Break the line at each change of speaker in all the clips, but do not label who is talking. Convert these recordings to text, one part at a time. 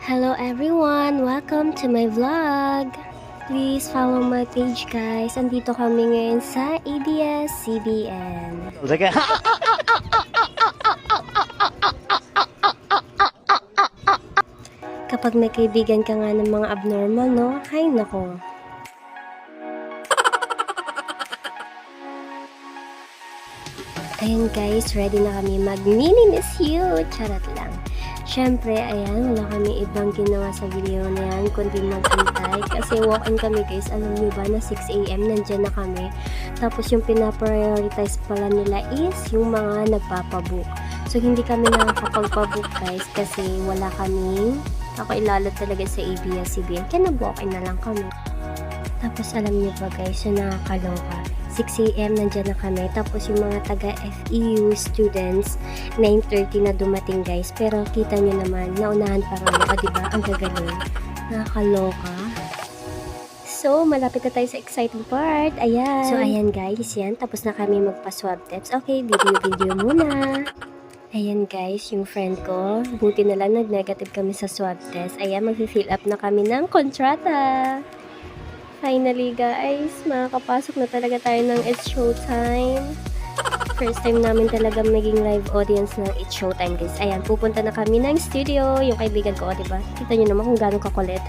Hello everyone! Welcome to my vlog! Please follow my page guys. Andito kami ngayon sa ABS-CBN.
Sige.
Kapag may kaibigan ka nga ng mga abnormal, no? Hay nako. Ayan guys, ready na kami mag-mini-miss you! Charot lang. Syempre, ayan, wala kami ibang ginawa sa video na yan, kundi mag-antay. Kasi walk-in kami guys, alam nyo ba na 6 AM nandyan na kami. Tapos yung pinaprioritize pala nila is yung mga nagpapabook. So hindi kami nakakapagpabook guys kasi wala kaming ilalo talaga sa ABS-CBN. Kaya nag-walk-in na lang kami. Tapos alam nyo ba guys, yung nakakaloka. 6 AM nandyan na kami. Tapos yung mga taga-FEU students, 9:30 na dumating guys. Pero kita nyo naman, naunahan pa kami. O diba? Ang gagaling. Nakakaloka. So, malapit na tayo sa exciting part. Ayan. So, ayan guys. Yan. Tapos na kami magpa-swab tests. Okay, video muna. Ayan guys, yung friend ko. Buti na lang nag-negative kami sa swab test. Ayan, mag-fill up na kami ng kontrata. Finally guys, makakapasok na talaga tayo ng It's Showtime. First time namin talaga maging live audience ng It's Showtime guys. Ayan, pupunta na kami ng studio. Yung kaibigan ko, diba? Kita nyo naman kung gano'ng kakulit.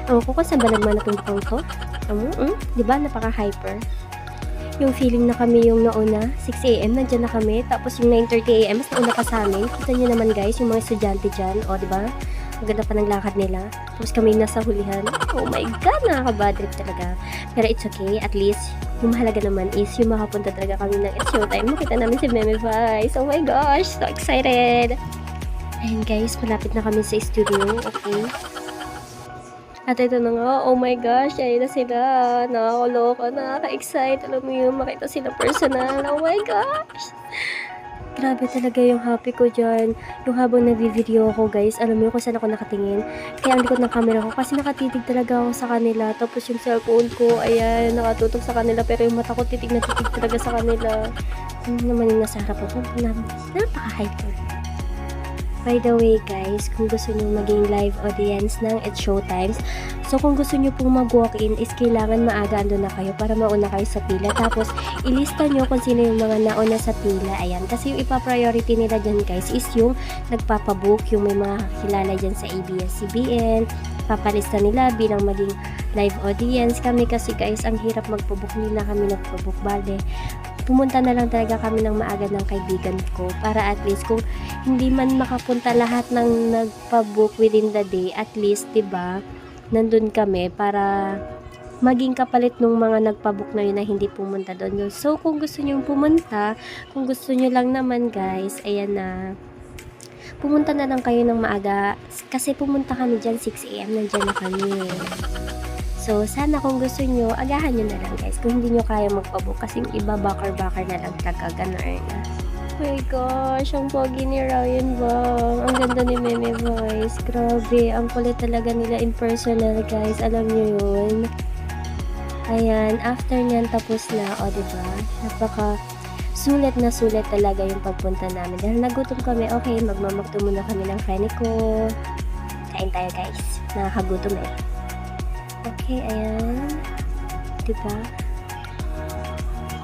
Ang ko kung saan ba nagmanap yung pang to? Diba? Napaka-hyper. Yung feeling na kami yung nauna, 6 AM, nandyan na kami. Tapos yung 9:30 AM, mas nauna pa sa amin. Kita nyo naman guys, yung mga estudyante dyan. O, diba? Ang ganda pa ng lakad nila. Tapos kami nasa hulihan. Oh my God, nakaka-bad trip talaga. Pero it's okay. At least, yung mahalaga naman is yung makapunta talaga kami ng It's Showtime. Makita namin si Meme Vice. Oh my gosh, so excited. Ayun guys, malapit na kami sa studio. Okay. At ito na nga, oh my gosh, ayun na sila. Nakakaloka, nakaka-excite. Alam mo yun, makita sila personal. Oh my gosh. Grabe talaga yung happy ko dyan. Yung habang nag-video ako guys, alam mo yun kung saan ako nakatingin. Kaya ang likod ng camera ko kasi nakatitig talaga ako sa kanila. Tapos yung cellphone ko, ayan, nakatutok sa kanila. Pero yung mata ko titig na titig talaga sa kanila. Ano naman yung nasa harap ko? Napaka-hyper. By the way guys, kung gusto nyo maging live audience ng It's Showtimes, so kung gusto nyo pong mag-walk-in is kailangan maaga ando na kayo para mauna kayo sa pila. Tapos ilista nyo kung sino yung mga nauna sa pila. Ayan, kasi yung ipa-priority nila dyan guys is yung nagpapabook, yung may mga kilala dyan sa ABS-CBN. Papalista nila bilang maging live audience. Kami kasi guys, ang hirap magpabook, hindi na kami nagpabook. Bale, pumunta na lang talaga kami ng maaga ng kaibigan ko para at least kung hindi man makapunta lahat ng nagpa-book within the day, at least 'di ba nandun kami para maging kapalit nung mga nagpa-book na yun na hindi pumunta doon. So kung gusto niyo pumunta, kung gusto niyo lang naman guys, ayan na, pumunta na lang kayo ng maaga kasi pumunta kami dyan 6 AM, nandyan na kami. So, sana kung gusto nyo, agahan nyo na lang guys. Kung hindi nyo kaya magpabook kasi yung iba bakar-bakar na lang taga-ganar na. Oh my gosh, ang pogi ni Ryan Bang. Ang ganda ni Meme Voice. Grabe, ang kulit talaga nila in personal guys. Alam nyo yun. Ayan, after nyan tapos na, o diba? Napaka sulit na sulit talaga yung pagpunta namin. Dahil nagutom kami, okay, magmamakto muna kami ng friend ko. Kain tayo guys. Nakakagutom eh. Okay, ayan. Diba?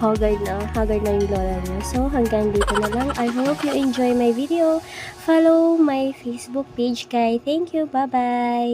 Haggard na yung lola niya. So, hanggang dito na lang. I hope you enjoy my video. Follow my Facebook page, guys. Thank you. Bye-bye.